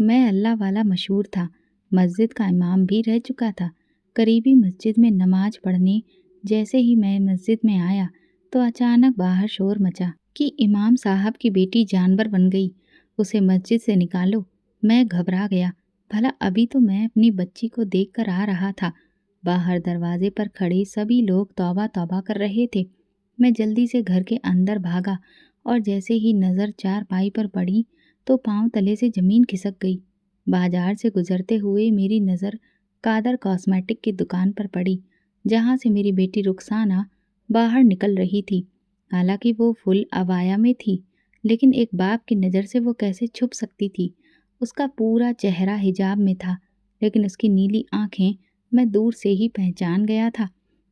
मैं अल्लाह वाला मशहूर था, मस्जिद का इमाम भी रह चुका था। करीबी मस्जिद में नमाज पढ़ने जैसे ही मैं मस्जिद में आया तो अचानक बाहर शोर मचा कि इमाम साहब की बेटी जानवर बन गई, उसे मस्जिद से निकालो। मैं घबरा गया। भला अभी तो मैं अपनी बच्ची को देखकर आ रहा था। बाहर दरवाजे पर खड़े सभी लोग तौबा तौबा कर रहे थे। मैं जल्दी से घर के अंदर भागा और जैसे ही नज़र चारपाई पर पड़ी तो पांव तले से जमीन खिसक गई। बाजार से गुजरते हुए मेरी नज़र कादर कॉस्मेटिक की दुकान पर पड़ी, जहाँ से मेरी बेटी रुखसाना बाहर निकल रही थी। हालांकि वो फुल अबाया में थी, लेकिन एक बाप की नज़र से वो कैसे छुप सकती थी। उसका पूरा चेहरा हिजाब में था, लेकिन उसकी नीली आंखें मैं दूर से ही पहचान गया था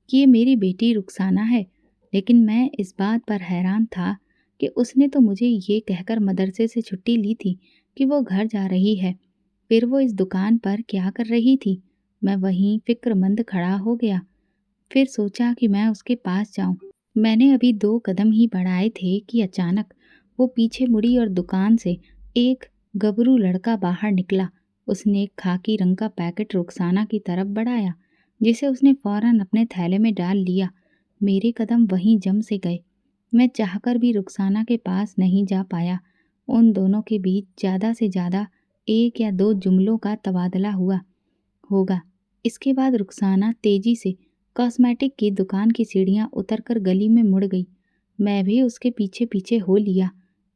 कि ये मेरी बेटी रुखसाना है। लेकिन मैं इस बात पर हैरान था कि उसने तो मुझे ये कहकर मदरसे से छुट्टी ली थी कि वो घर जा रही है। फिर वो इस दुकान पर क्या कर रही थी? मैं वहीं फिक्रमंद खड़ा हो गया। फिर सोचा कि मैं उसके पास जाऊं। मैंने अभी 2 कदम ही बढ़ाए थे कि अचानक वो पीछे मुड़ी और दुकान से एक गबरू लड़का बाहर निकला। उसने एक खाकी रंग का पैकेट रुखसाना की तरफ बढ़ाया, जिसे उसने फौरन अपने थैले में डाल लिया। मेरे कदम वहीं जम से गए। मैं चाहकर भी रुखसाना के पास नहीं जा पाया। उन दोनों के बीच ज़्यादा से ज़्यादा 1 या 2 जुमलों का तबादला हुआ होगा। इसके बाद रुखसाना तेजी से कॉस्मेटिक की दुकान की सीढ़ियां उतरकर गली में मुड़ गई। मैं भी उसके पीछे पीछे हो लिया।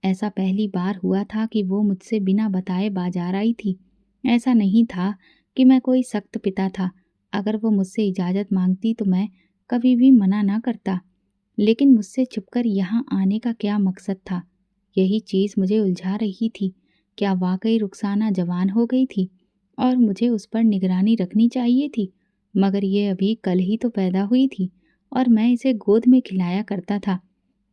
ऐसा पहली बार हुआ था कि वो मुझसे बिना बताए बाजार आई थी। ऐसा नहीं था कि मैं कोई सख्त पिता था। अगर वो मुझसे इजाज़त मांगती तो मैं कभी भी मना ना करता। लेकिन मुझसे छुपकर यहाँ आने का क्या मकसद था? यही चीज़ मुझे उलझा रही थी। क्या वाकई रुखसाना जवान हो गई थी और मुझे उस पर निगरानी रखनी चाहिए थी? मगर ये अभी कल ही तो पैदा हुई थी और मैं इसे गोद में खिलाया करता था।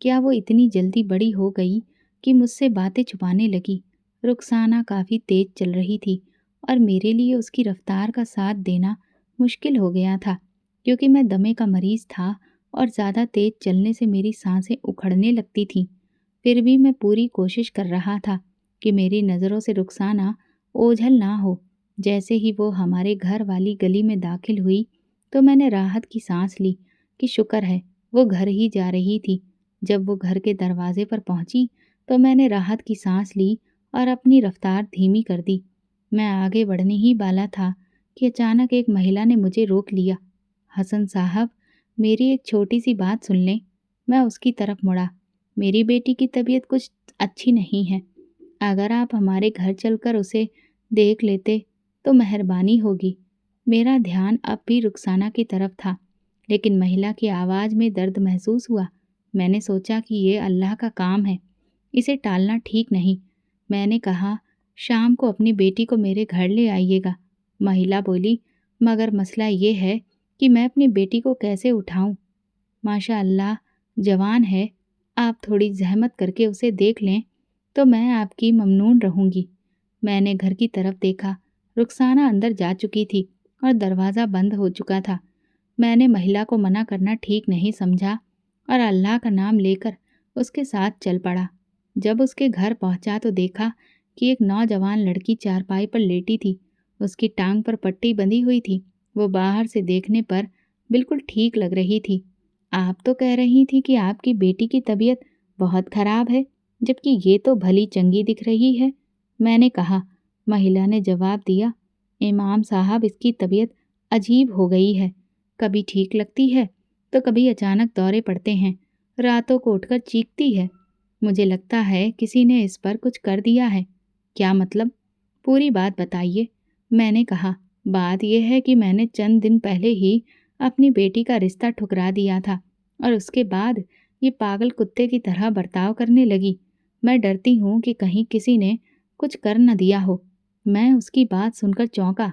क्या वो इतनी जल्दी बड़ी हो गई कि मुझसे बातें छुपाने लगी? रुखसाना काफ़ी तेज चल रही थी और मेरे लिए उसकी रफ्तार का साथ देना मुश्किल हो गया था, क्योंकि मैं दमे का मरीज़ था और ज़्यादा तेज चलने से मेरी सांसें उखड़ने लगती थीं। फिर भी मैं पूरी कोशिश कर रहा था कि मेरी नज़रों से रुखसाना ओझल ना हो। जैसे ही वो हमारे घर वाली गली में दाखिल हुई तो मैंने राहत की सांस ली कि शुक्र है वो घर ही जा रही थी। जब वो घर के दरवाजे पर पहुंची तो मैंने राहत की सांस ली और अपनी रफ्तार धीमी कर दी। मैं आगे बढ़ने ही वाला था कि अचानक एक महिला ने मुझे रोक लिया। हसन साहब, मेरी एक छोटी सी बात सुन लें। मैं उसकी तरफ मुड़ा। मेरी बेटी की तबीयत कुछ अच्छी नहीं है। अगर आप हमारे घर चलकर उसे देख लेते तो मेहरबानी होगी। मेरा ध्यान अब भी रुखसाना की तरफ था, लेकिन महिला की आवाज़ में दर्द महसूस हुआ। मैंने सोचा कि ये अल्लाह का काम है, इसे टालना ठीक नहीं। मैंने कहा, शाम को अपनी बेटी को मेरे घर ले आइएगा। महिला बोली, मगर मसला ये है कि मैं अपनी बेटी को कैसे उठाऊं? माशा अल्लाह, जवान है। आप थोड़ी ज़हमत करके उसे देख लें तो मैं आपकी ममनून रहूंगी। मैंने घर की तरफ देखा। रुखसाना अंदर जा चुकी थी और दरवाज़ा बंद हो चुका था। मैंने महिला को मना करना ठीक नहीं समझा और अल्लाह का नाम लेकर उसके साथ चल पड़ा। जब उसके घर पहुंचा तो देखा कि एक नौजवान लड़की चारपाई पर लेटी थी। उसकी टांग पर पट्टी बंधी हुई थी। वो बाहर से देखने पर बिल्कुल ठीक लग रही थी। आप तो कह रही थी कि आपकी बेटी की तबीयत बहुत खराब है, जबकि ये तो भली चंगी दिख रही है। मैंने कहा। महिला ने जवाब दिया, इमाम साहब, इसकी तबीयत अजीब हो गई है। कभी ठीक लगती है तो कभी अचानक दौरे पड़ते हैं। रातों को उठकर चीखती है। मुझे लगता है किसी ने इस पर कुछ कर दिया है। क्या मतलब? पूरी बात बताइए। मैंने कहा, बात यह है कि मैंने चंद दिन पहले ही अपनी बेटी का रिश्ता ठुकरा दिया था और उसके बाद ये पागल कुत्ते की तरह बर्ताव करने लगी। मैं डरती हूँ कि कहीं किसी ने कुछ कर न दिया हो। मैं उसकी बात सुनकर चौंका।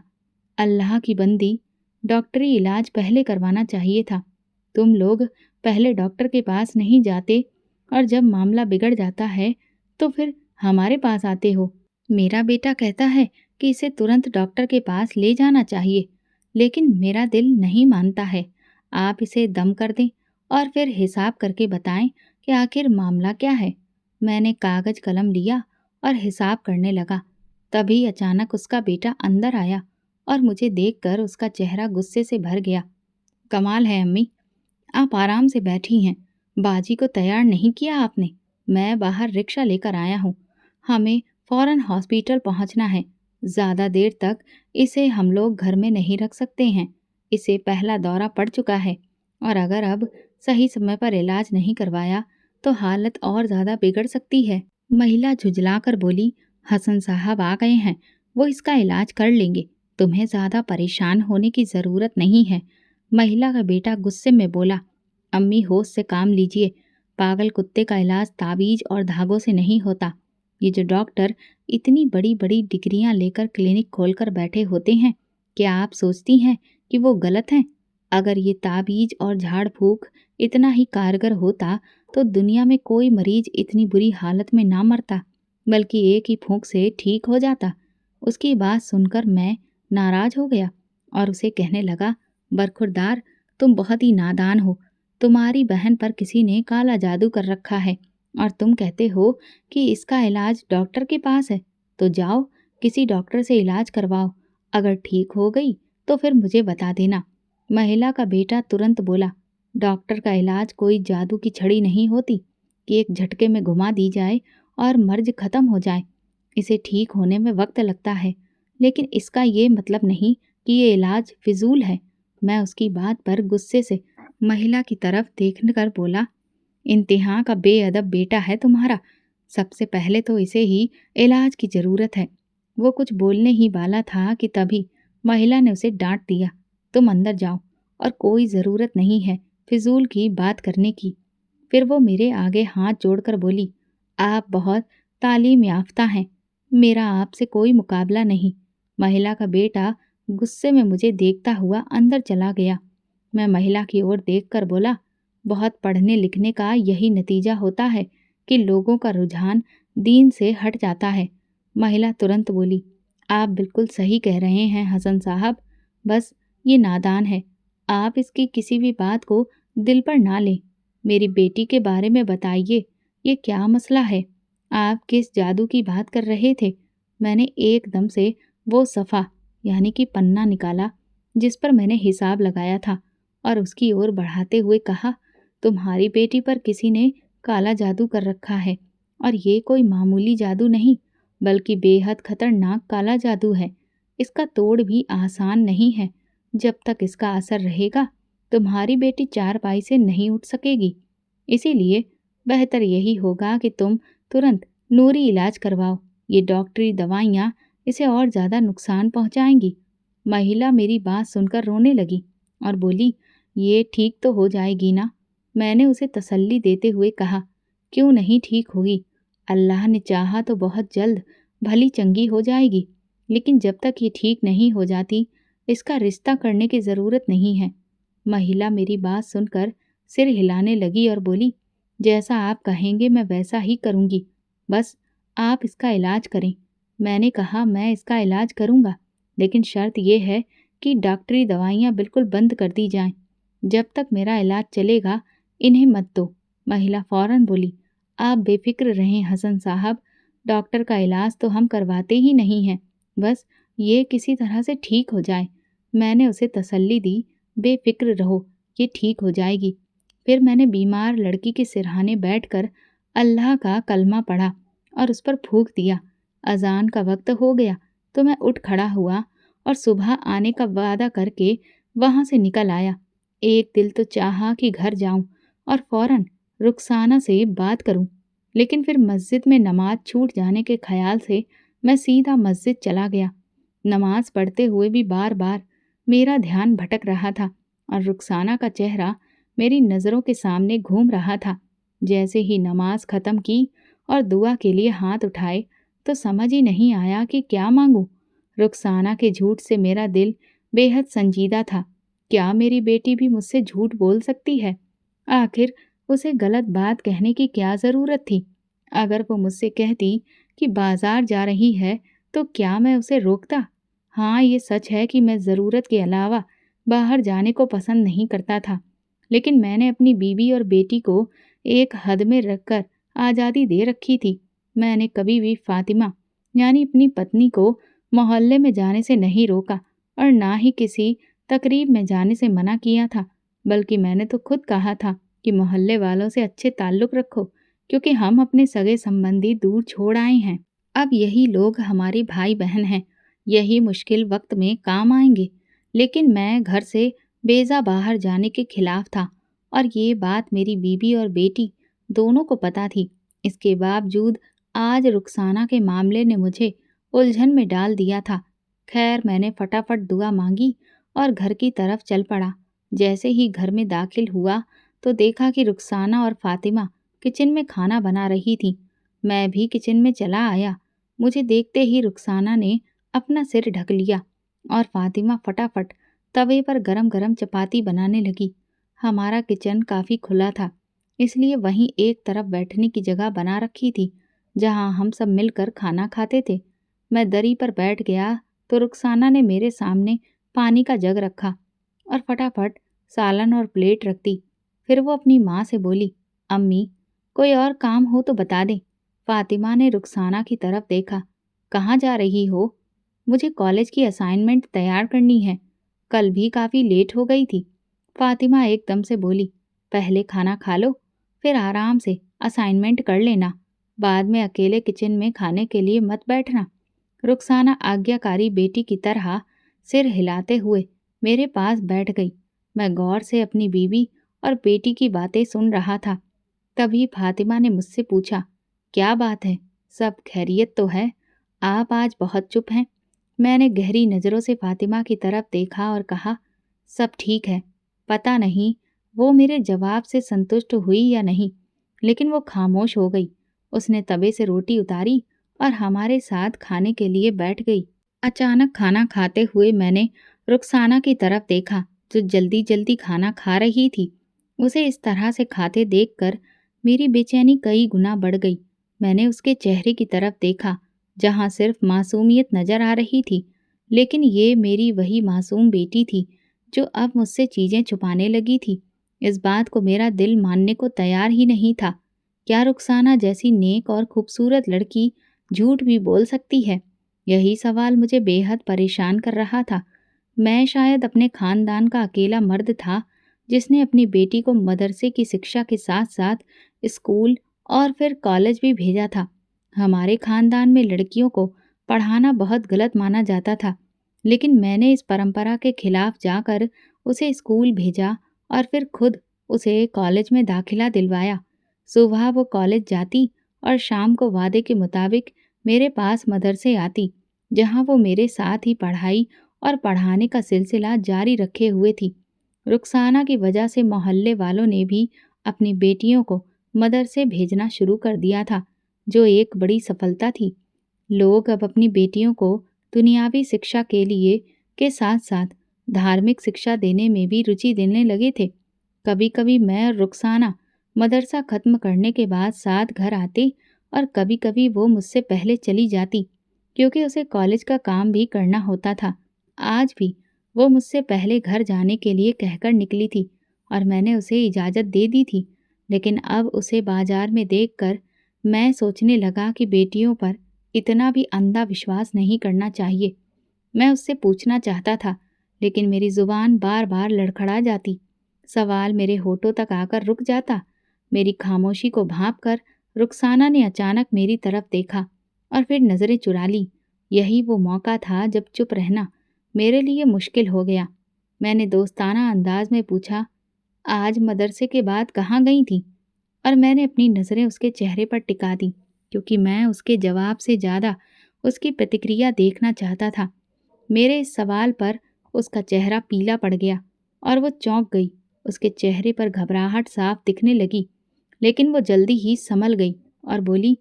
अल्लाह की बंदी, डॉक्टरी इलाज पहले करवाना चाहिए था। तुम लोग पहले डॉक्टर के पास नहीं जाते और जब मामला बिगड़ जाता है तो फिर हमारे पास आते हो। मेरा बेटा कहता है कि इसे तुरंत डॉक्टर के पास ले जाना चाहिए, लेकिन मेरा दिल नहीं मानता है। आप इसे दम कर दें और फिर हिसाब करके बताएं कि आखिर मामला क्या है। मैंने कागज कलम लिया और हिसाब करने लगा। तभी अचानक उसका बेटा अंदर आया और मुझे देखकर उसका चेहरा गुस्से से भर गया। कमाल है अम्मी, आप आराम से बैठी हैं, बाजी को तैयार नहीं किया आपने। मैं बाहर रिक्शा लेकर आया हूँ, हमें फौरन हॉस्पिटल पहुँचना है। ज़्यादा देर तक इसे हम लोग घर में नहीं रख सकते हैं। इसे पहला दौरा पड़ चुका है और अगर अब सही समय पर इलाज नहीं करवाया तो हालत और ज़्यादा बिगड़ सकती है। महिला झुंझलाकर बोली, हसन साहब आ गए हैं, वो इसका इलाज कर लेंगे, तुम्हें ज़्यादा परेशान होने की ज़रूरत नहीं है। महिला का बेटा गुस्से में बोला, अम्मी होश से काम लीजिए, पागल कुत्ते का इलाज ताबीज और धागों से नहीं होता। ये जो डॉक्टर इतनी बड़ी बड़ी डिग्रियां लेकर क्लिनिक खोलकर बैठे होते हैं, क्या आप सोचती हैं कि वो गलत हैं? अगर ये ताबीज और झाड़ फूक इतना ही कारगर होता तो दुनिया में कोई मरीज इतनी बुरी हालत में ना मरता, बल्कि एक ही फूंक से ठीक हो जाता। उसकी बात सुनकर मैं नाराज हो गया और उसे कहने लगा, बरखुरदार, तुम बहुत ही नादान हो। तुम्हारी बहन पर किसी ने काला जादू कर रखा है और तुम कहते हो कि इसका इलाज डॉक्टर के पास है। तो जाओ किसी डॉक्टर से इलाज करवाओ, अगर ठीक हो गई तो फिर मुझे बता देना। महिला का बेटा तुरंत बोला, डॉक्टर का इलाज कोई जादू की छड़ी नहीं होती कि एक झटके में घुमा दी जाए और मर्ज खत्म हो जाए। इसे ठीक होने में वक्त लगता है, लेकिन इसका ये मतलब नहीं कि ये इलाज फिजूल है। मैं उसकी बात पर गुस्से से महिला की तरफ देखकर बोला, इंतहा का बेअदब बेटा है तुम्हारा। सबसे पहले तो इसे ही इलाज की जरूरत है। वो कुछ बोलने ही वाला था कि तभी महिला ने उसे डांट दिया, तुम अंदर जाओ और कोई ज़रूरत नहीं है फिजूल की बात करने की। फिर वो मेरे आगे हाथ जोड़कर बोली, आप बहुत तालीम याफ्ता हैं, मेरा आपसे कोई मुकाबला नहीं। महिला का बेटा गुस्से में मुझे देखता हुआ अंदर चला गया। मैं महिला की ओर देखकर बोला, बहुत पढ़ने लिखने का यही नतीजा होता है कि लोगों का रुझान दीन से हट जाता है। महिला तुरंत बोली, आप बिल्कुल सही कह रहे हैं हसन साहब, बस ये नादान है। आप इसकी किसी भी बात को दिल पर ना लें। मेरी बेटी के बारे में बताइए, ये क्या मसला है? आप किस जादू की बात कर रहे थे? मैंने एकदम से वो सफ़ा यानी कि पन्ना निकाला जिस पर मैंने हिसाब लगाया था और उसकी ओर बढ़ाते हुए कहा, तुम्हारी बेटी पर किसी ने काला जादू कर रखा है और ये कोई मामूली जादू नहीं, बल्कि बेहद खतरनाक काला जादू है। इसका तोड़ भी आसान नहीं है। जब तक इसका असर रहेगा तुम्हारी बेटी चारपाई से नहीं उठ सकेगी। इसीलिए बेहतर यही होगा कि तुम तुरंत नूरी इलाज करवाओ। ये डॉक्टरी दवाइयाँ इसे और ज़्यादा नुकसान पहुँचाएंगी। महिला मेरी बात सुनकर रोने लगी और बोली, ये ठीक तो हो जाएगी ना? मैंने उसे तसल्ली देते हुए कहा, क्यों नहीं ठीक होगी? अल्लाह ने चाहा तो बहुत जल्द भली चंगी हो जाएगी, लेकिन जब तक ये ठीक नहीं हो जाती इसका रिश्ता करने की ज़रूरत नहीं है। महिला मेरी बात सुनकर सिर हिलाने लगी और बोली, जैसा आप कहेंगे मैं वैसा ही करूँगी, बस आप इसका इलाज करें। मैंने कहा, मैं इसका इलाज करूँगा, लेकिन शर्त यह है कि डॉक्टरी दवाइयाँ बिल्कुल बंद कर दी जाएं। जब तक मेरा इलाज चलेगा इन्हें मत दो। महिला फौरन बोली, आप बेफिक्र रहें हसन साहब, डॉक्टर का इलाज तो हम करवाते ही नहीं हैं, बस ये किसी तरह से ठीक हो जाए। मैंने उसे तसल्ली दी, बेफिक्र रहो, ये ठीक हो जाएगी। फिर मैंने बीमार लड़की के सिरहाने बैठकर अल्लाह का कलमा पढ़ा और उस पर फूंक दिया। अजान का वक्त हो गया तो मैं उठ खड़ा हुआ और सुबह आने का वादा करके वहाँ से निकल आया। एक दिल तो चाहा कि घर जाऊं और फौरन रुखसाना से बात करूं, लेकिन फिर मस्जिद में नमाज छूट जाने के ख्याल से मैं सीधा मस्जिद चला गया। नमाज पढ़ते हुए भी बार बार मेरा ध्यान भटक रहा था और रुखसाना का चेहरा मेरी नज़रों के सामने घूम रहा था। जैसे ही नमाज ख़त्म की और दुआ के लिए हाथ उठाए तो समझ ही नहीं आया कि क्या मांगूं। रुखसाना के झूठ से मेरा दिल बेहद संजीदा था। क्या मेरी बेटी भी मुझसे झूठ बोल सकती है? आखिर उसे गलत बात कहने की क्या ज़रूरत थी? अगर वो मुझसे कहती कि बाजार जा रही है तो क्या मैं उसे रोकता? हाँ, ये सच है कि मैं ज़रूरत के अलावा बाहर जाने को पसंद नहीं करता था, लेकिन मैंने अपनी बीवी और बेटी को एक हद में रखकर आज़ादी दे रखी थी। मैंने कभी भी फातिमा यानी अपनी पत्नी को मोहल्ले में जाने से नहीं रोका और ना ही किसी तकरीब में जाने से मना किया था, बल्कि मैंने तो खुद कहा था कि मोहल्ले वालों से अच्छे ताल्लुक रखो, क्योंकि हम अपने सगे संबंधी दूर छोड़ आए हैं। अब यही लोग हमारे भाई बहन हैं, यही मुश्किल वक्त में काम आएंगे। लेकिन मैं घर से बेजा बाहर जाने के खिलाफ था और ये बात मेरी बीवी और बेटी दोनों को पता थी। इसके बावजूद आज रुखसाना के मामले ने मुझे उलझन में डाल दिया था। खैर, मैंने फटाफट दुआ मांगी और घर की तरफ चल पड़ा। जैसे ही घर में दाखिल हुआ तो देखा कि रुखसाना और फातिमा किचन में खाना बना रही थी। मैं भी किचन में चला आया। मुझे देखते ही रुखसाना ने अपना सिर ढक लिया और फातिमा फटाफट तवे पर गरम गरम चपाती बनाने लगी। हमारा किचन काफ़ी खुला था, इसलिए वहीं एक तरफ बैठने की जगह बना रखी थी जहां हम सब मिलकर खाना खाते थे। मैं दरी पर बैठ गया तो रुखसाना ने मेरे सामने पानी का जग रखा और फटाफट सालन और प्लेट रख दी। फिर वो अपनी माँ से बोली, अम्मी, कोई और काम हो तो बता दें। फातिमा ने रुखसाना की तरफ देखा। कहाँ जा रही हो? मुझे कॉलेज की असाइनमेंट तैयार करनी है, कल भी काफ़ी लेट हो गई थी। फातिमा एकदम से बोली, पहले खाना खा लो, फिर आराम से असाइनमेंट कर लेना, बाद में अकेले किचन में खाने के लिए मत बैठना। रुखसाना आज्ञाकारी बेटी की तरह सिर हिलाते हुए मेरे पास बैठ गई। मैं गौर से अपनी बीवी और बेटी की बातें सुन रहा था। तभी फातिमा ने मुझसे पूछा, क्या बात है, सब खैरियत तो है? आप आज बहुत चुप हैं। मैंने गहरी नज़रों से फातिमा की तरफ देखा और कहा, सब ठीक है। पता नहीं वो मेरे जवाब से संतुष्ट हुई या नहीं, लेकिन वो खामोश हो गई। उसने तवे से रोटी उतारी और हमारे साथ खाने के लिए बैठ गई। अचानक खाना खाते हुए मैंने रुखसाना की तरफ देखा, जो जल्दी जल्दी खाना खा रही थी। उसे इस तरह से खाते देखकर मेरी बेचैनी कई गुना बढ़ गई। मैंने उसके चेहरे की तरफ देखा, जहाँ सिर्फ मासूमियत नजर आ रही थी, लेकिन ये मेरी वही मासूम बेटी थी जो अब मुझसे चीज़ें छुपाने लगी थी। इस बात को मेरा दिल मानने को तैयार ही नहीं था। क्या रुखसाना जैसी नेक और खूबसूरत लड़की झूठ भी बोल सकती है? यही सवाल मुझे बेहद परेशान कर रहा था। मैं शायद अपने खानदान का अकेला मर्द था जिसने अपनी बेटी को मदरसे की शिक्षा के साथ साथ स्कूल और फिर कॉलेज भी भेजा था। हमारे खानदान में लड़कियों को पढ़ाना बहुत गलत माना जाता था, लेकिन मैंने इस परंपरा के खिलाफ जाकर उसे स्कूल भेजा और फिर खुद उसे कॉलेज में दाखिला दिलवाया। सुबह वो कॉलेज जाती और शाम को वादे के मुताबिक मेरे पास मदरसे आती, जहाँ वो मेरे साथ ही पढ़ाई और पढ़ाने का सिलसिला जारी रखे हुए थी। रुखसाना की वजह से मोहल्ले वालों ने भी अपनी बेटियों को मदरसे भेजना शुरू कर दिया था, जो एक बड़ी सफलता थी। लोग अब अपनी बेटियों को दुनियावी शिक्षा के लिए के साथ साथ धार्मिक शिक्षा देने में भी रुचि देने लगे थे। कभी कभी मैं और रुखसाना मदरसा खत्म करने के बाद साथ घर आते और कभी कभी वो मुझसे पहले चली जाती, क्योंकि उसे कॉलेज का काम भी करना होता था। आज भी वो मुझसे पहले घर जाने के लिए कहकर निकली थी और मैंने उसे इजाज़त दे दी थी। लेकिन अब उसे बाजार में देखकर मैं सोचने लगा कि बेटियों पर इतना भी अंधा विश्वास नहीं करना चाहिए। मैं उससे पूछना चाहता था, लेकिन मेरी ज़ुबान बार बार लड़खड़ा जाती। सवाल मेरे होठों तक आकर रुक जाता। मेरी खामोशी को भांप कर रुखसाना ने अचानक मेरी तरफ देखा और फिर नज़रें चुरा ली। यही वो मौका था जब चुप रहना मेरे लिए मुश्किल हो गया। मैंने दोस्ताना अंदाज में पूछा, आज मदरसे के बाद कहाँ गई थी? और मैंने अपनी नज़रें उसके चेहरे पर टिका दी, क्योंकि मैं उसके जवाब से ज़्यादा उसकी प्रतिक्रिया देखना चाहता था। मेरे इस सवाल पर उसका चेहरा पीला पड़ गया और वो चौंक गई। उसके चेहरे पर घबराहट साफ दिखने लगी, लेकिन वो जल्दी ही संभल गई और बोली,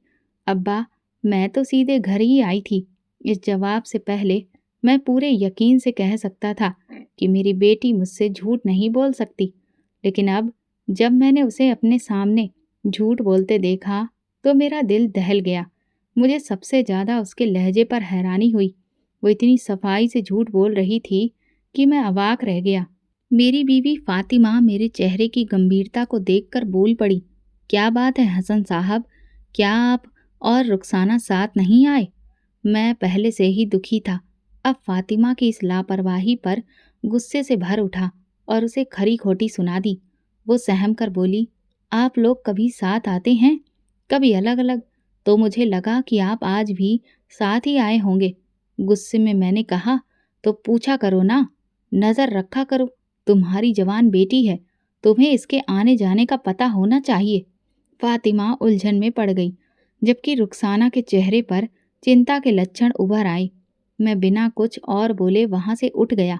अब्बा, मैं तो सीधे घर ही आई थी। इस जवाब से पहले मैं पूरे यकीन से कह सकता था कि मेरी बेटी मुझसे झूठ नहीं बोल सकती, लेकिन अब जब मैंने उसे अपने सामने झूठ बोलते देखा तो मेरा दिल दहल गया। मुझे सबसे ज़्यादा उसके लहजे पर हैरानी हुई। वो इतनी सफाई से झूठ बोल रही थी कि मैं अवाक रह गया। मेरी बीवी फातिमा मेरे चेहरे की गंभीरता को देखकर बोल पड़ी, क्या बात है हसन साहब, क्या आप और रुखसाना साथ नहीं आए? मैं पहले से ही दुखी था। अब फातिमा की इस लापरवाही पर गुस्से से भर उठा और उसे खरी खोटी सुना दी। वो सहम कर बोली, आप लोग कभी साथ आते हैं, कभी अलग अलग? तो मुझे लगा कि आप आज भी साथ ही आए होंगे। गुस्से में मैंने कहा, तो पूछा करो ना, नजर रखा करो, तुम्हारी जवान बेटी है, तुम्हें इसके आने जाने का पता होना चाहिए। फातिमा उलझन में पड़ गई, जबकि रुखसाना के चेहरे पर चिंता के लक्षण उभर आए। मैं बिना कुछ और बोले वहां से उठ गया,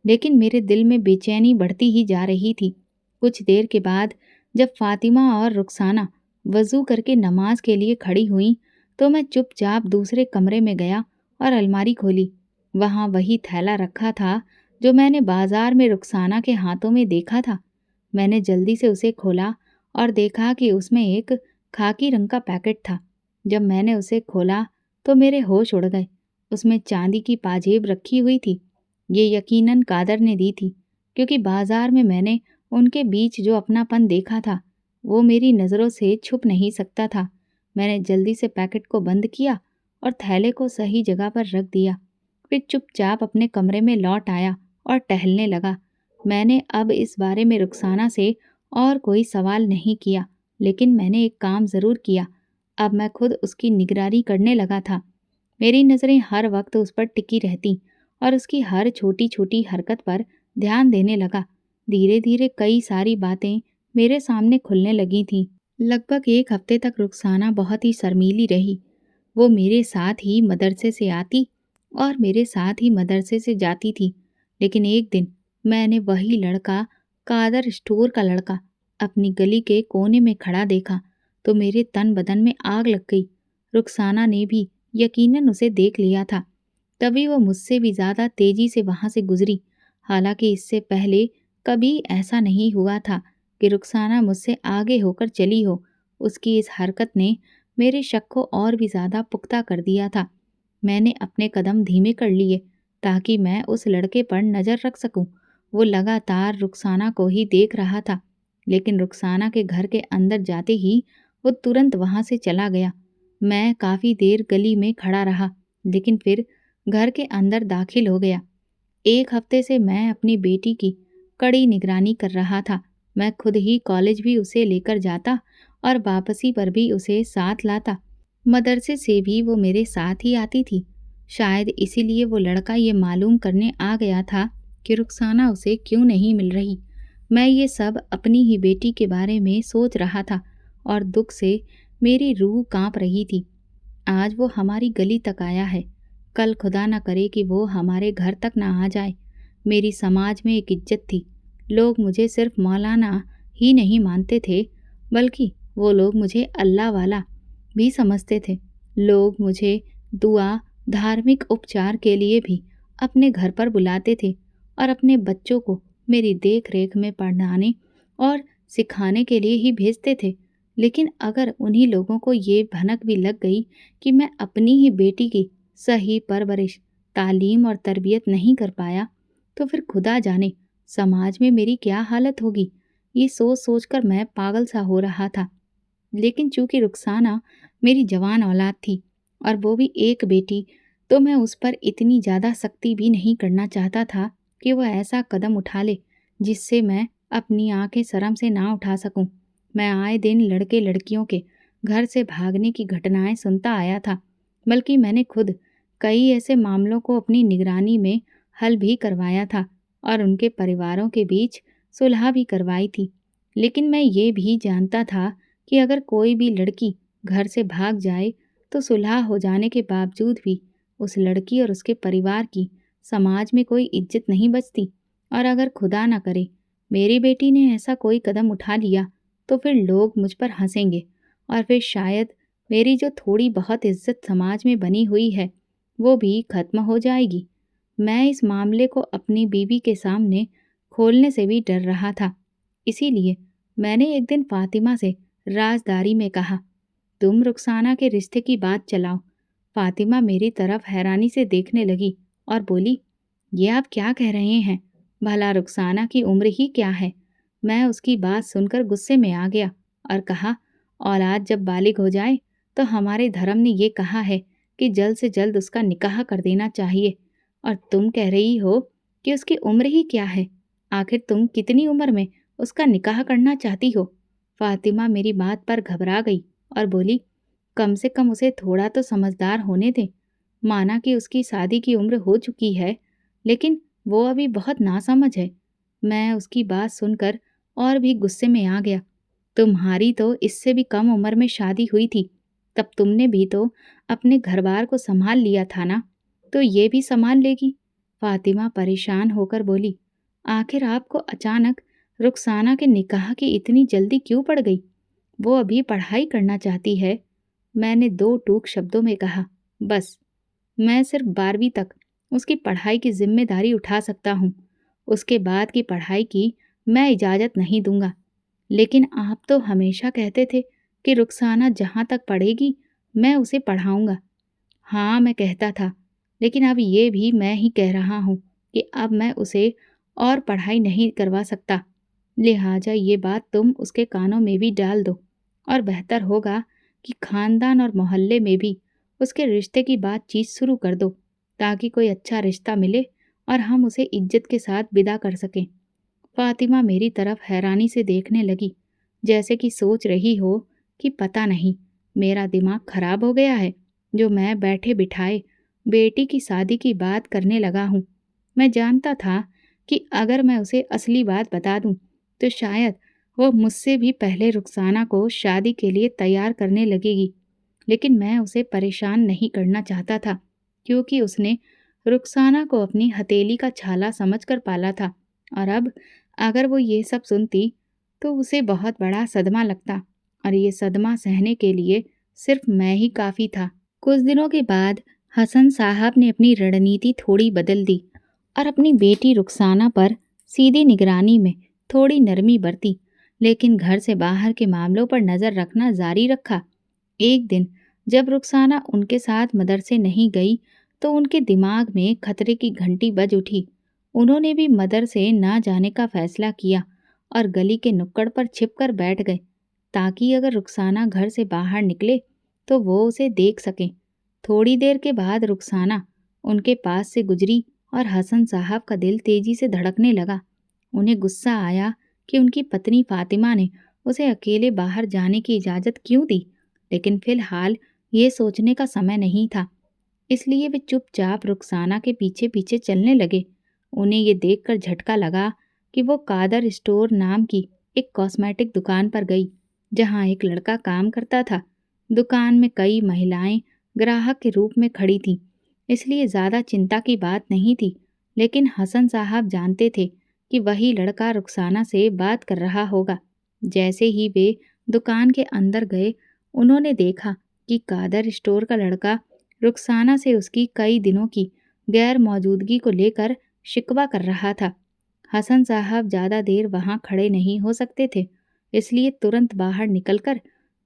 लेकिन मेरे दिल में बेचैनी बढ़ती ही जा रही थी। कुछ देर के बाद जब फातिमा और रुखसाना वजू करके नमाज के लिए खड़ी हुई, तो मैं चुपचाप दूसरे कमरे में गया और अलमारी खोली। वहां वही थैला रखा था जो मैंने बाजार में रुखसाना के हाथों में देखा था। मैंने जल्दी से उसे खोला और देखा कि उसमें एक खाकी रंग का पैकेट था। जब मैंने उसे खोला तो मेरे होश उड़ गए। उसमें चांदी की पाजेब रखी हुई थी। ये यकीनन कादर ने दी थी, क्योंकि बाजार में मैंने उनके बीच जो अपनापन देखा था वो मेरी नज़रों से छुप नहीं सकता था। मैंने जल्दी से पैकेट को बंद किया और थैले को सही जगह पर रख दिया। फिर चुपचाप अपने कमरे में लौट आया और टहलने लगा। मैंने अब इस बारे में रुखसाना से और कोई सवाल नहीं किया, लेकिन मैंने एक काम ज़रूर किया। अब मैं खुद उसकी निगरानी करने लगा था। मेरी नज़रें हर वक्त उस पर टिकी रहती और उसकी हर छोटी छोटी हरकत पर ध्यान देने लगा। धीरे धीरे कई सारी बातें मेरे सामने खुलने लगी थीं। लगभग एक हफ्ते तक रुखसाना बहुत ही शर्मीली रही। वो मेरे साथ ही मदरसे से आती और मेरे साथ ही मदरसे से जाती थी। लेकिन एक दिन मैंने वही लड़का, कादर स्टोर का लड़का, अपनी गली के कोने में खड़ा देखा तो मेरे तन बदन में आग लग गई। रुखसाना ने भी यकीनन उसे देख लिया था, तभी वो मुझसे भी ज़्यादा तेजी से वहां से गुजरी। हालांकि इससे पहले कभी ऐसा नहीं हुआ था कि रुखसाना मुझसे आगे होकर चली हो। उसकी इस हरकत ने मेरे शक को और भी ज़्यादा पुख्ता कर दिया था। मैंने अपने कदम धीमे कर लिए ताकि मैं उस लड़के पर नज़र रख सकूं। वो लगातार रुखसाना को ही देख रहा था, लेकिन रुखसाना के घर के अंदर जाते ही वो तुरंत वहां से चला गया। मैं काफ़ी देर गली में खड़ा रहा, लेकिन फिर घर के अंदर दाखिल हो गया। एक हफ्ते से मैं अपनी बेटी की कड़ी निगरानी कर रहा था। मैं खुद ही कॉलेज भी उसे लेकर जाता और वापसी पर भी उसे साथ लाता। मदरसे से भी वो मेरे साथ ही आती थी। शायद इसीलिए वो लड़का ये मालूम करने आ गया था कि रुखसाना उसे क्यों नहीं मिल रही। मैं ये सब अपनी ही बेटी के बारे में सोच रहा था और दुख से मेरी रूह कांप रही थी। आज वो हमारी गली तक आया है, कल खुदा न करे कि वो हमारे घर तक ना आ जाए। मेरी समाज में एक इज्जत थी। लोग मुझे सिर्फ मौलाना ही नहीं मानते थे, बल्कि वो लोग मुझे अल्लाह वाला भी समझते थे। लोग मुझे दुआ, धार्मिक उपचार के लिए भी अपने घर पर बुलाते थे और अपने बच्चों को मेरी देख रेख में पढ़ाने और सिखाने के लिए ही भेजते थे। लेकिन अगर उन्हीं लोगों को ये भनक भी लग गई कि मैं अपनी ही बेटी की सही परवरिश, तालीम और तरबियत नहीं कर पाया, तो फिर खुदा जाने समाज में मेरी क्या हालत होगी। ये सोच सोच कर मैं पागल सा हो रहा था। लेकिन चूंकि रुखसाना मेरी जवान औलाद थी और वो भी एक बेटी, तो मैं उस पर इतनी ज़्यादा सख्ती भी नहीं करना चाहता था कि वह ऐसा कदम उठा ले जिससे मैं अपनी आंखें शर्म से ना उठा सकूं। मैं आए दिन लड़के लड़कियों के घर से भागने की घटनाएं सुनता आया था, बल्कि मैंने खुद कई ऐसे मामलों को अपनी निगरानी में हल भी करवाया था और उनके परिवारों के बीच सुलह भी करवाई थी। लेकिन मैं ये भी जानता था कि अगर कोई भी लड़की घर से भाग जाए तो सुलह हो जाने के बावजूद भी उस लड़की और उसके परिवार की समाज में कोई इज्जत नहीं बचती। और अगर खुदा ना करे मेरी बेटी ने ऐसा कोई कदम उठा लिया, तो फिर लोग मुझ पर हंसेंगे और फिर शायद मेरी जो थोड़ी बहुत इज्जत समाज में बनी हुई है वो भी खत्म हो जाएगी। मैं इस मामले को अपनी बीवी के सामने खोलने से भी डर रहा था। इसीलिए मैंने एक दिन फातिमा से राजदारी में कहा, तुम रुखसाना के रिश्ते की बात चलाओ। फातिमा मेरी तरफ हैरानी से देखने लगी और बोली, ये आप क्या कह रहे हैं? भला रुखसाना की उम्र ही क्या है? मैं उसकी बात सुनकर गुस्से में आ गया और कहा, औलाद जब बालिग हो जाए तो हमारे धर्म ने ये कहा है कि जल्द से जल्द उसका निकाह कर देना चाहिए, और तुम कह रही हो कि उसकी उम्र ही क्या है। आखिर तुम कितनी उम्र में उसका निकाह करना चाहती हो? फातिमा मेरी बात पर घबरा गई और बोली, कम से कम उसे थोड़ा तो समझदार होने दे। माना कि उसकी शादी की उम्र हो चुकी है, लेकिन वो अभी बहुत नासमझ है। मैं उसकी बात सुनकर और भी गुस्से में आ गया। तुम्हारी तो इससे भी कम उम्र में शादी हुई थी, तब तुमने भी तो अपने घरबार को संभाल लिया था ना, तो ये भी संभाल लेगी। फातिमा परेशान होकर बोली, आखिर आपको अचानक रुखसाना के निकाह की इतनी जल्दी क्यों पड़ गई? वो अभी पढ़ाई करना चाहती है। मैंने दो टूक शब्दों में कहा, बस, मैं सिर्फ 12वीं तक उसकी पढ़ाई की जिम्मेदारी उठा सकता हूँ। उसके बाद की पढ़ाई की मैं इजाज़त नहीं दूंगा। लेकिन आप तो हमेशा कहते थे कि रुखसाना जहाँ तक पढ़ेगी मैं उसे पढ़ाऊंगा। हाँ, मैं कहता था, लेकिन अब ये भी मैं ही कह रहा हूँ कि अब मैं उसे और पढ़ाई नहीं करवा सकता। लिहाजा ये बात तुम उसके कानों में भी डाल दो, और बेहतर होगा कि खानदान और मोहल्ले में भी उसके रिश्ते की बातचीत शुरू कर दो, ताकि कोई अच्छा रिश्ता मिले और हम उसे इज्जत के साथ विदा कर सकें। फातिमा मेरी तरफ हैरानी से देखने लगी, जैसे कि सोच रही हो कि पता नहीं मेरा दिमाग खराब हो गया है, जो मैं बैठे बिठाए बेटी की शादी की बात करने लगा हूँ। मैं जानता था कि अगर मैं उसे असली बात बता दूं, तो शायद वो मुझसे भी पहले रुखसाना को शादी के लिए तैयार करने लगेगी। लेकिन मैं उसे परेशान नहीं करना चाहता था, क्योंकि उसने रुखसाना को अपनी हथेली का छाला समझकर पाला था, और अब अगर वो ये सब सुनती तो उसे बहुत बड़ा सदमा लगता, और ये सदमा सहने के लिए सिर्फ मैं ही काफ़ी था। कुछ दिनों के बाद हसन साहब ने अपनी रणनीति थोड़ी बदल दी और अपनी बेटी रुखसाना पर सीधी निगरानी में थोड़ी नरमी बरती, लेकिन घर से बाहर के मामलों पर नज़र रखना जारी रखा। एक दिन जब रुखसाना उनके साथ मदरसे नहीं गई, तो उनके दिमाग में खतरे की घंटी बज उठी। उन्होंने भी मदरसे ना जाने का फैसला किया और गली के नुक्कड़ पर छिपकर बैठ गए, ताकि अगर रुखसाना घर से बाहर निकले तो वो उसे देख सकें। थोड़ी देर के बाद रुखसाना उनके पास से गुजरी और हसन साहब का दिल तेजी से धड़कने लगा। उन्हें गुस्सा आया कि उनकी पत्नी फातिमा ने उसे अकेले बाहर जाने की इजाज़त क्यों दी, लेकिन फिलहाल ये सोचने का समय नहीं था। इसलिए वे चुपचाप रुखसाना के पीछे पीछे चलने लगे। उन्हें ये देखकर झटका लगा कि वो कादर स्टोर नाम की एक कॉस्मेटिक दुकान पर गई, जहाँ एक लड़का काम करता था। दुकान में कई महिलाएं ग्राहक के रूप में खड़ी थीं, इसलिए ज़्यादा चिंता की बात नहीं थी। लेकिन हसन साहब जानते थे कि वही लड़का रुखसाना से बात कर रहा होगा। जैसे ही वे दुकान के अंदर गए, उन्होंने देखा कि कादर स्टोर का लड़का रुखसाना से उसकी कई दिनों की गैर मौजूदगी को लेकर शिकवा कर रहा था। हसन साहब ज़्यादा देर वहाँ खड़े नहीं हो सकते थे, इसलिए तुरंत बाहर निकलकर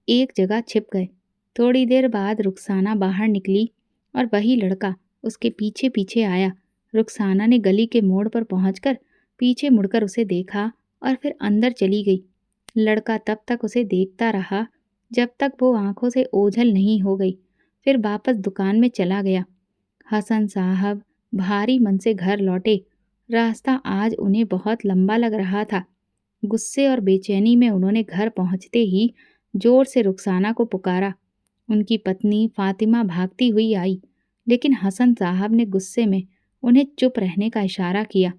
एक जगह छिप गए। थोड़ी देर बाद रुखसाना बाहर निकली और वही लड़का उसके पीछे पीछे आया। रुखसाना ने गली के मोड़ पर पहुंचकर पीछे मुड़कर उसे देखा और फिर अंदर चली गई। लड़का तब तक उसे देखता रहा जब तक वो आंखों से ओझल नहीं हो गई, फिर वापस दुकान में चला गया। हसन साहब भारी मन से घर लौटे। रास्ता आज उन्हें बहुत लंबा लग रहा था। गुस्से और बेचैनी में उन्होंने घर पहुंचते ही जोर से रुखसाना को पुकारा। उनकी पत्नी फातिमा भागती हुई आई, लेकिन हसन साहब ने गुस्से में उन्हें चुप रहने का इशारा किया।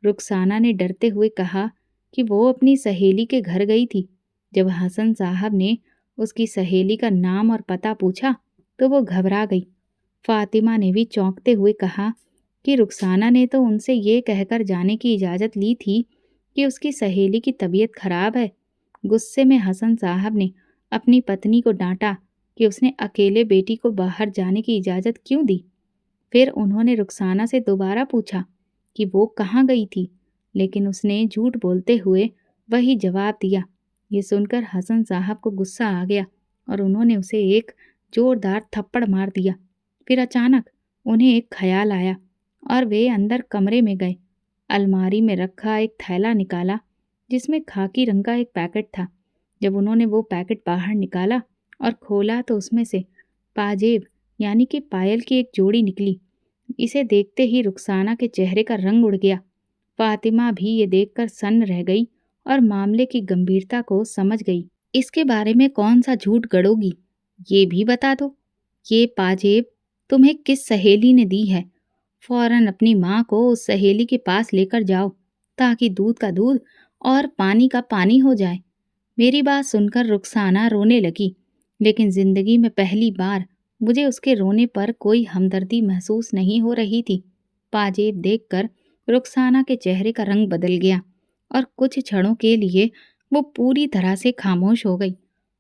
रुखसाना ने डरते हुए कहा कि वो अपनी सहेली के घर गई थी। जब हसन साहब ने उसकी सहेली का नाम और पता पूछा, तो वो घबरा गई। फातिमा ने भी चौंकते हुए कहा कि रुखसाना ने तो उनसे ये कहकर जाने की इजाज़त ली थी कि उसकी सहेली की तबीयत खराब है। गुस्से में हसन साहब ने अपनी पत्नी को डांटा कि उसने अकेले बेटी को बाहर जाने की इजाज़त क्यों दी। फिर उन्होंने रुखसाना से दोबारा पूछा कि वो कहाँ गई थी, लेकिन उसने झूठ बोलते हुए वही जवाब दिया। ये सुनकर हसन साहब को गुस्सा आ गया और उन्होंने उसे एक जोरदार थप्पड़ मार दिया। फिर अचानक उन्हें एक ख्याल आया और वे अंदर कमरे में गए। अलमारी में रखा एक थैला निकाला, जिसमें खाकी रंग का एक पैकेट था। जब उन्होंने वो पैकेट बाहर निकाला और खोला, तो उसमें से पाजेब यानी कि पायल की एक जोड़ी निकली। इसे देखते ही रुखसाना के चेहरे का रंग उड़ गया। फातिमा भी ये देखकर सन्न रह गई और मामले की गंभीरता को समझ गई। इसके बारे में कौन सा झूठ गढ़ोगी, ये भी बता दो। ये पाजेब तुम्हें किस सहेली ने दी है? फौरन अपनी माँ को उस सहेली के पास लेकर जाओ, ताकि दूध का दूध और पानी का पानी हो जाए। मेरी बात सुनकर रुखसाना रोने लगी, लेकिन जिंदगी में पहली बार मुझे उसके रोने पर कोई हमदर्दी महसूस नहीं हो रही थी। पाजेब देखकर रुखसाना के चेहरे का रंग बदल गया और कुछ क्षणों के लिए वो पूरी तरह से खामोश हो गई।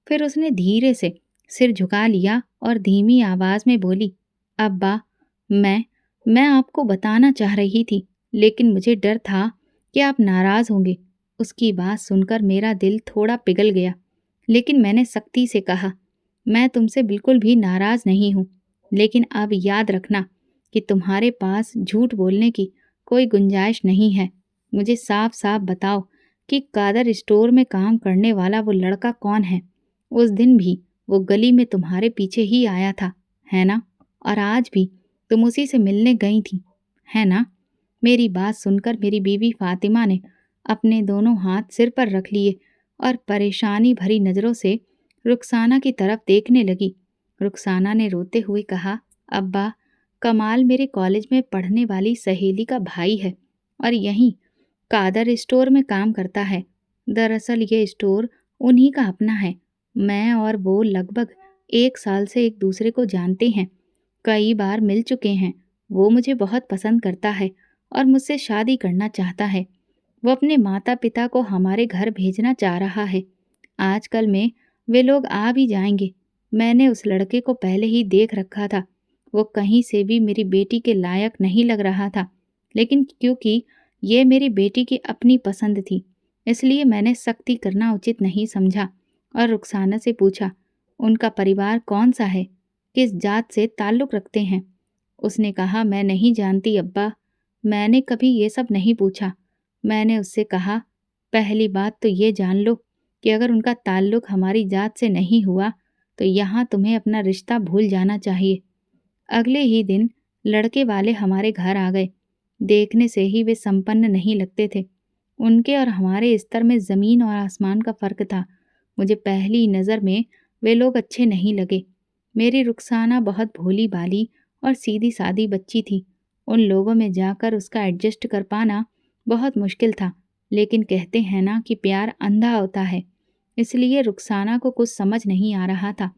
फिर उसने धीरे से सिर झुका लिया और धीमी आवाज में बोली, अब्बा, मैं आपको बताना चाह रही थी, लेकिन मुझे डर था कि आप नाराज होंगे। उसकी बात सुनकर मेरा दिल थोड़ा पिघल गया, लेकिन मैंने सख्ती से कहा, मैं तुमसे बिल्कुल भी नाराज नहीं हूँ, लेकिन अब याद रखना कि तुम्हारे पास झूठ बोलने की कोई गुंजाइश नहीं है। मुझे साफ साफ बताओ कि कादर स्टोर में काम करने वाला वो लड़का कौन है? उस दिन भी वो गली में तुम्हारे पीछे ही आया था, है ना? और आज भी तुम उसी से मिलने गई थी, है ना? मेरी बात सुनकर मेरी बीवी फातिमा ने अपने दोनों हाथ सिर पर रख लिए और परेशानी भरी नज़रों से रुखसाना की तरफ देखने लगी। रुखसाना ने रोते हुए कहा, अब्बा, कमाल मेरे कॉलेज में पढ़ने वाली सहेली का भाई है और यहीं कादर स्टोर में काम करता है। दरअसल ये स्टोर उन्हीं का अपना है। मैं और वो लगभग 1 साल से एक दूसरे को जानते हैं, कई बार मिल चुके हैं। वो मुझे बहुत पसंद करता है और मुझसे शादी करना चाहता है। वो अपने माता पिता को हमारे घर भेजना चाह रहा है। आजकल में वे लोग आ भी जाएंगे। मैंने उस लड़के को पहले ही देख रखा था। वो कहीं से भी मेरी बेटी के लायक नहीं लग रहा था, लेकिन क्योंकि ये मेरी बेटी की अपनी पसंद थी, इसलिए मैंने सख्ती करना उचित नहीं समझा और रुखसाना से पूछा, उनका परिवार कौन सा है, किस जात से ताल्लुक़ रखते हैं? उसने कहा, मैं नहीं जानती अब्बा, मैंने कभी ये सब नहीं पूछा। मैंने उससे कहा, पहली बात तो ये जान लो कि अगर उनका ताल्लुक़ हमारी जात से नहीं हुआ तो यहाँ तुम्हें अपना रिश्ता भूल जाना चाहिए। अगले ही दिन लड़के वाले हमारे घर आ गए। देखने से ही वे संपन्न नहीं लगते थे। उनके और हमारे स्तर में ज़मीन और आसमान का फ़र्क था। मुझे पहली नज़र में वे लोग अच्छे नहीं लगे। मेरी रुखसाना बहुत भोली भाली और सीधी सादी बच्ची थी। उन लोगों में जाकर उसका एडजस्ट कर पाना बहुत मुश्किल था, लेकिन कहते हैं ना कि प्यार अंधा होता है, इसलिए रुखसाना को कुछ समझ नहीं आ रहा था।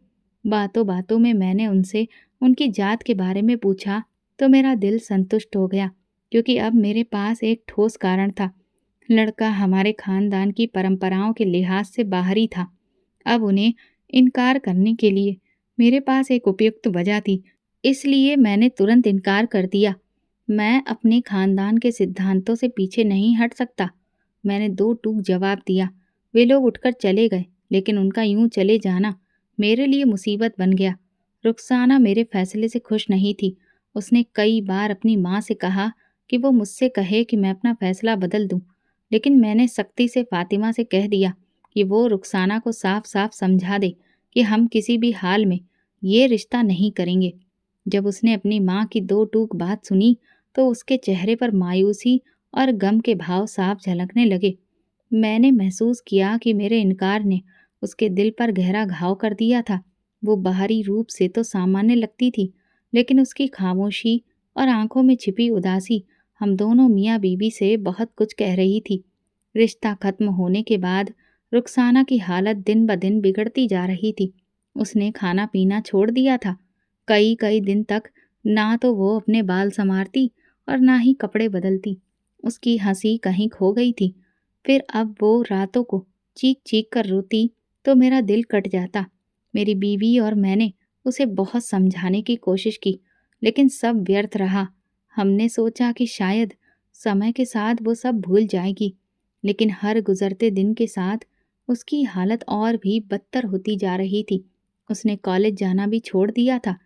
बातों बातों में मैंने उनसे उनकी जात के बारे में पूछा तो मेरा दिल संतुष्ट हो गया, क्योंकि अब मेरे पास एक ठोस कारण था। लड़का हमारे खानदान की परंपराओं के लिहाज से बाहरी था। अब उन्हें इनकार करने के लिए मेरे पास एक उपयुक्त वजह थी, इसलिए मैंने तुरंत इनकार कर दिया। मैं अपने खानदान के सिद्धांतों से पीछे नहीं हट सकता। मैंने दो टूक जवाब दिया। वे लोग उठकर चले गए, लेकिन उनका यूं चले जाना मेरे लिए मुसीबत बन गया। रुखसाना मेरे फैसले से खुश नहीं थी। उसने कई बार अपनी माँ से कहा कि वो मुझसे कहे कि मैं अपना फैसला बदल दूं, लेकिन मैंने सख्ती से फातिमा से कह दिया कि वो रुखसाना को साफ साफ समझा दे कि हम किसी भी हाल में ये रिश्ता नहीं करेंगे। जब उसने अपनी माँ की दो टूक बात सुनी तो उसके चेहरे पर मायूसी और गम के भाव साफ झलकने लगे। मैंने महसूस किया कि मेरे इनकार ने उसके दिल पर गहरा घाव कर दिया था। वो बाहरी रूप से तो सामान्य लगती थी, लेकिन उसकी खामोशी और आंखों में छिपी उदासी हम दोनों मियाँ बीवी से बहुत कुछ कह रही थी। रिश्ता खत्म होने के बाद रुखसाना की हालत दिन ब दिन बिगड़ती जा रही थी। उसने खाना पीना छोड़ दिया था। कई कई दिन तक ना तो वो अपने बाल संवारती और ना ही कपड़े बदलती। उसकी हंसी कहीं खो गई थी। फिर अब वो रातों को चीख चीख कर रोती तो मेरा दिल कट जाता। मेरी बीवी और मैंने उसे बहुत समझाने की कोशिश की, लेकिन सब व्यर्थ रहा। हमने सोचा कि शायद समय के साथ वो सब भूल जाएगी, लेकिन हर गुजरते दिन के साथ उसकी हालत और भी बदतर होती जा रही थी। उसने कॉलेज जाना भी छोड़ दिया था।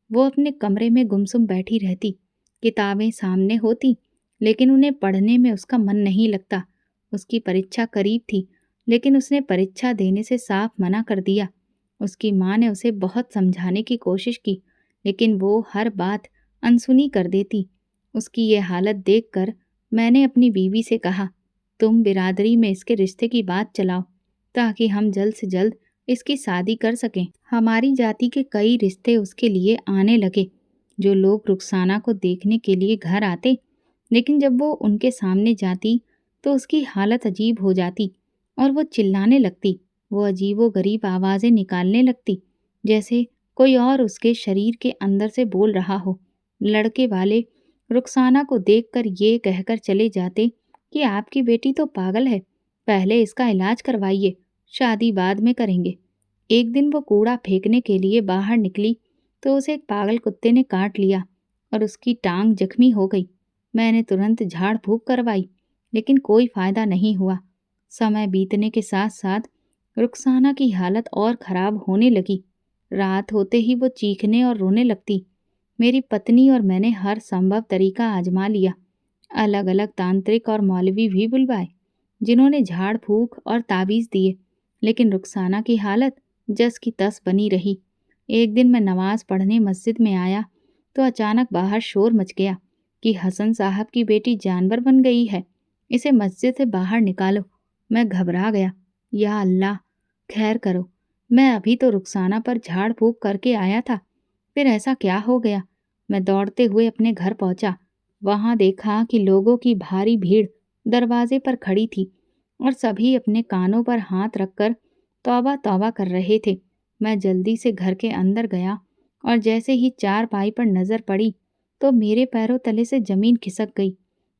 वो अपने कमरे में गुमसुम बैठी रहती। किताबें सामने होती, लेकिन उन्हें पढ़ने में उसका मन नहीं लगता। उसकी परीक्षा करीब थी, लेकिन उसने परीक्षा देने से साफ मना कर दिया। उसकी माँ ने उसे बहुत समझाने की कोशिश की, लेकिन वो हर बात अनसुनी कर देती। उसकी ये हालत देखकर मैंने अपनी बीवी से कहा, तुम बिरादरी में इसके रिश्ते की बात चलाओ ताकि हम जल्द से जल्द इसकी शादी कर सकें। हमारी जाति के कई रिश्ते उसके लिए आने लगे। जो लोग रुखसाना को देखने के लिए घर आते, लेकिन जब वो उनके सामने जाती तो उसकी हालत अजीब हो जाती और वो चिल्लाने लगती। वो अजीबो-गरीब आवाज़ें निकालने लगती, जैसे कोई और उसके शरीर के अंदर से बोल रहा हो। लड़के वाले रुखसाना को देखकर ये कहकर चले जाते कि आपकी बेटी तो पागल है, पहले इसका इलाज करवाइए, शादी बाद में करेंगे। एक दिन वो कूड़ा फेंकने के लिए बाहर निकली तो उसे एक पागल कुत्ते ने काट लिया और उसकी टांग जख्मी हो गई। मैंने तुरंत झाड़ फूंक करवाई, लेकिन कोई फायदा नहीं हुआ। समय बीतने के साथ साथ रुखसाना की हालत और खराब होने लगी। रात होते ही वो चीखने और रोने लगती। मेरी पत्नी और मैंने हर संभव तरीका आजमा लिया। अलग अलग तांत्रिक और मौलवी भी बुलवाए, जिन्होंने झाड़ फूंक और ताबीज दिए, लेकिन रुखसाना की हालत जस की तस बनी रही। एक दिन मैं नमाज पढ़ने मस्जिद में आया तो अचानक बाहर शोर मच गया कि हसन साहब की बेटी जानवर बन गई है, इसे मस्जिद से बाहर निकालो। मैं घबरा गया। या अल्लाह, खैर करो, मैं अभी तो रुखसाना पर झाड़ फूंक करके आया था, फिर ऐसा क्या हो गया। मैं दौड़ते हुए अपने घर पहुंचा। वहां देखा कि लोगों की भारी भीड़ दरवाजे पर खड़ी थी और सभी अपने कानों पर हाथ रखकर तौबा तौबा कर रहे थे। मैं जल्दी से घर के अंदर गया और जैसे ही चारपाई पर नजर पड़ी तो मेरे पैरों तले से जमीन खिसक गई।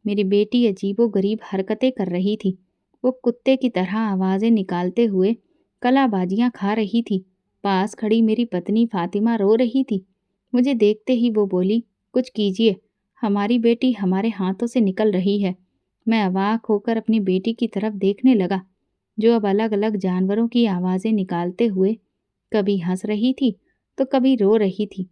मेरी बेटी अजीबो गरीब हरकतें कर रही थी। वो कुत्ते की तरह आवाजें निकालते हुए कलाबाजियां खा रही थी। पास खड़ी मेरी पत्नी फातिमा रो रही थी। मुझे देखते ही वो बोली, कुछ कीजिए, हमारी बेटी हमारे हाथों से निकल रही है। मैं अवाक होकर अपनी बेटी की तरफ देखने लगा, जो अब अलग अलग जानवरों की आवाजें निकालते हुए कभी हंस रही थी तो कभी रो रही थी।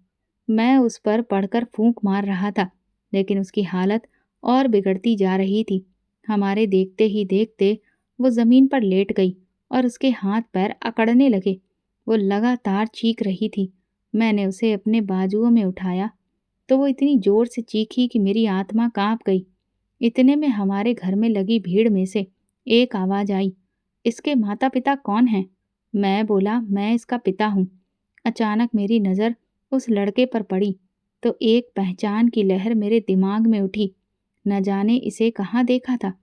मैं उस पर पड़कर फूंक मार रहा था, लेकिन उसकी हालत और बिगड़ती जा रही थी। हमारे देखते ही देखते वो जमीन पर लेट गई और उसके हाथ पैर अकड़ने लगे। वो लगातार चीख रही थी। मैंने उसे अपने बाजुओं में उठाया तो वो इतनी जोर से चीखी कि मेरी आत्मा कांप गई। इतने में हमारे घर में लगी भीड़ में से एक आवाज आई, इसके माता पिता कौन हैं? मैं बोला, मैं इसका पिता हूँ। अचानक मेरी नज़र उस लड़के पर पड़ी तो एक पहचान की लहर मेरे दिमाग में उठी। न जाने इसे कहाँ देखा था।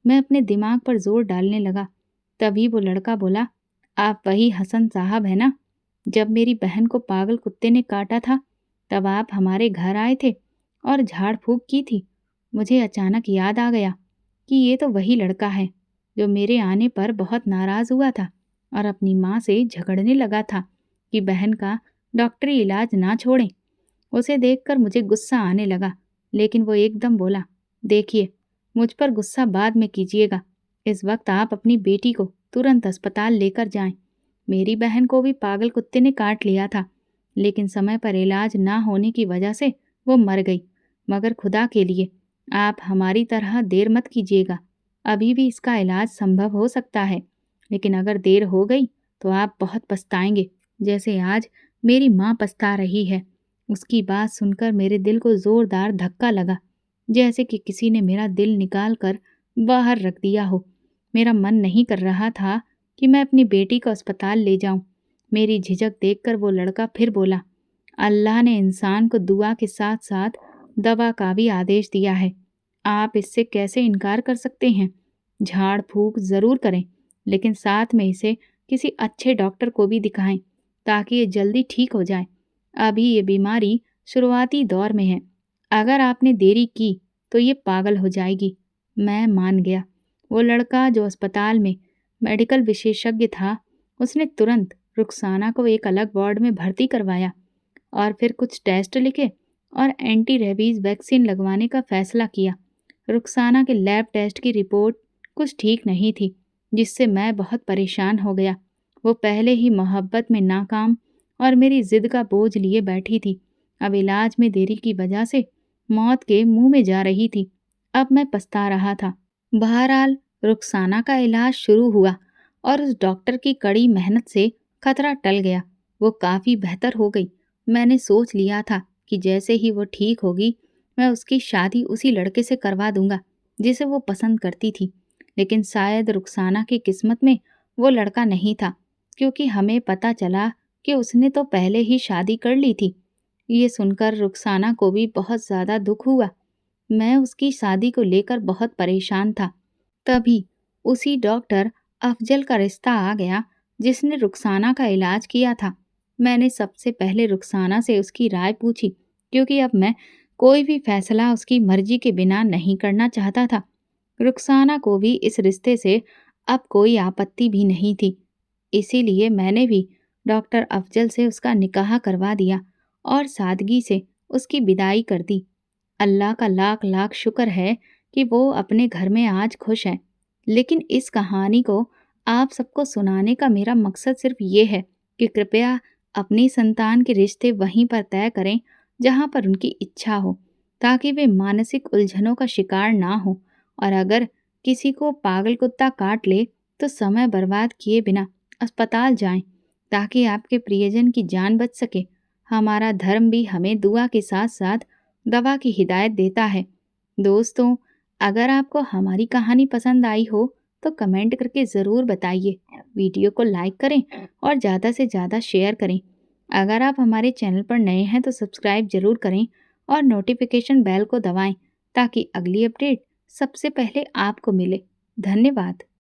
मैं अपने दिमाग पर जोर डालने लगा। तभी वो लड़का बोला, आप वही हसन साहब है ना? जब मेरी बहन को पागल कुत्ते ने काटा था तब आप हमारे घर आए थे और झाड़ फूंक की थी। मुझे अचानक याद आ गया कि ये तो वही लड़का है जो मेरे आने पर बहुत नाराज हुआ था और अपनी माँ से झगड़ने लगा था कि बहन का डॉक्टरी इलाज ना छोड़ें। उसे देखकर मुझे गुस्सा आने लगा, लेकिन वो एकदम बोला, देखिए, मुझ पर गुस्सा बाद में कीजिएगा। इस वक्त आप अपनी बेटी को तुरंत अस्पताल लेकर जाएं। मेरी बहन को भी पागल कुत्ते ने काट लिया था, लेकिन समय पर इलाज ना होने की वजह से वो मर गई। मगर खुदा के लिए आप हमारी तरह देर मत कीजिएगा। अभी भी इसका इलाज संभव हो सकता है, लेकिन अगर देर हो गई तो आप बहुत पछताएंगे, जैसे आज मेरी माँ पछता रही है। उसकी बात सुनकर मेरे दिल को जोरदार धक्का लगा, जैसे कि किसी ने मेरा दिल निकाल कर बाहर रख दिया हो। मेरा मन नहीं कर रहा था कि मैं अपनी बेटी को अस्पताल ले जाऊं। मेरी झिझक देखकर वो लड़का फिर बोला, अल्लाह ने इंसान को दुआ के साथ साथ दवा का भी आदेश दिया है। आप इससे कैसे इनकार कर सकते हैं? झाड़ फूंक ज़रूर करें, लेकिन साथ में इसे किसी अच्छे डॉक्टर को भी दिखाएं ताकि ये जल्दी ठीक हो जाए। अभी ये बीमारी शुरुआती दौर में है। अगर आपने देरी की तो ये पागल हो जाएगी। मैं मान गया। वो लड़का जो अस्पताल में मेडिकल विशेषज्ञ था, उसने तुरंत रुखसाना को एक अलग वार्ड में भर्ती करवाया और फिर कुछ टेस्ट लिखे और एंटी रेबीज वैक्सीन लगवाने का फैसला किया। रुखसाना के लैब टेस्ट की रिपोर्ट कुछ ठीक नहीं थी, जिससे मैं बहुत परेशान हो गया। वो पहले ही मोहब्बत में नाकाम और मेरी जिद का बोझ लिए बैठी थी। अब इलाज में देरी की वजह से मौत के मुंह में जा रही थी। अब मैं पछता रहा था। बहरहाल रुखसाना का इलाज शुरू हुआ और उस डॉक्टर की कड़ी मेहनत से खतरा टल गया। वो काफ़ी बेहतर हो गई। मैंने सोच लिया था कि जैसे ही वो ठीक होगी मैं उसकी शादी उसी लड़के से करवा दूंगा जिसे वो पसंद करती थी। लेकिन शायद रुखसाना की किस्मत में वो लड़का नहीं था, क्योंकि हमें पता चला कि उसने तो पहले ही शादी कर ली थी। ये सुनकर रुखसाना को भी बहुत ज़्यादा दुख हुआ। मैं उसकी शादी को लेकर बहुत परेशान था। तभी उसी डॉक्टर अफजल का रिश्ता आ गया जिसने रुखसाना का इलाज किया था। मैंने सबसे पहले रुखसाना से उसकी राय पूछी, क्योंकि अब मैं कोई भी फैसला उसकी मर्जी के बिना नहीं करना चाहता था। रुखसाना को भी इस रिश्ते से अब कोई आपत्ति भी नहीं थी। इसीलिए मैंने भी डॉक्टर अफजल से उसका निकाह करवा दिया और सादगी से उसकी विदाई कर दी। अल्लाह का लाख लाख शुक्र है कि वो अपने घर में आज खुश है। लेकिन इस कहानी को आप सबको सुनाने का मेरा मकसद सिर्फ ये है कि कृपया अपनी संतान के रिश्ते वहीं पर तय करें जहाँ पर उनकी इच्छा हो, ताकि वे मानसिक उलझनों का शिकार ना हो। और अगर किसी को पागल कुत्ता काट ले तो समय बर्बाद किए बिना अस्पताल जाएं, ताकि आपके प्रियजन की जान बच सके। हमारा धर्म भी हमें दुआ के साथ साथ दवा की हिदायत देता है। दोस्तों, अगर आपको हमारी कहानी पसंद आई हो तो कमेंट करके ज़रूर बताइए। वीडियो को लाइक करें और ज़्यादा से ज़्यादा शेयर करें। अगर आप हमारे चैनल पर नए हैं तो सब्सक्राइब ज़रूर करें और नोटिफिकेशन बेल को दबाएं, ताकि अगली अपडेट सबसे पहले आपको मिले। धन्यवाद।